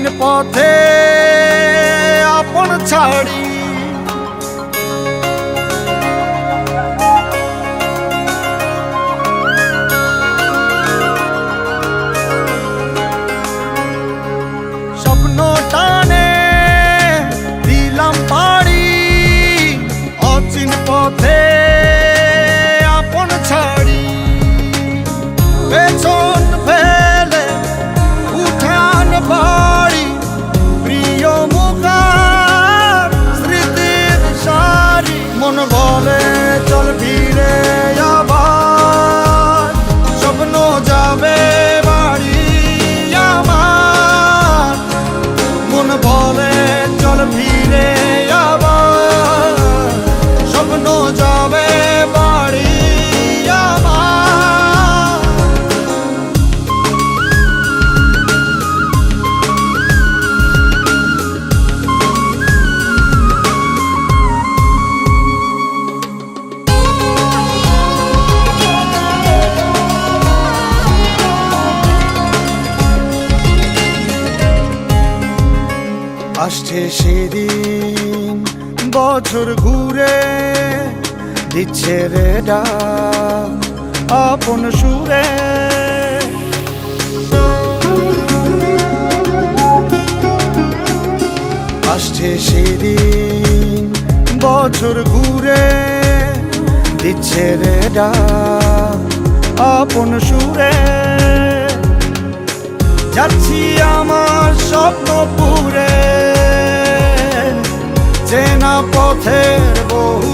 অচিন পথে আপন ছাড়ি স্বপ্ন টানে দিলাম পাড়ি অচিন পথে আপন ছাড়ি পেছন ফেলে উঠান বাড়ি প্রিয় মুখার স্মৃতির সারি মন বলে চল ফিরে আবার স্বপ্ন যাবে বাড়ি আমার মন বলে চল ফিরে আবার স্বপ্ন যাবে বাড়ি আমার। আসছে সেদিন বছর ঘুরে দিচ্ছে রে ডাক আপন সুরে আসছে সেদিন বছর ঘুরে দিচ্ছে রে ডাক আপন সুরে যাচ্ছি আমার স্বপ্নপুরে চেনা পথের বহু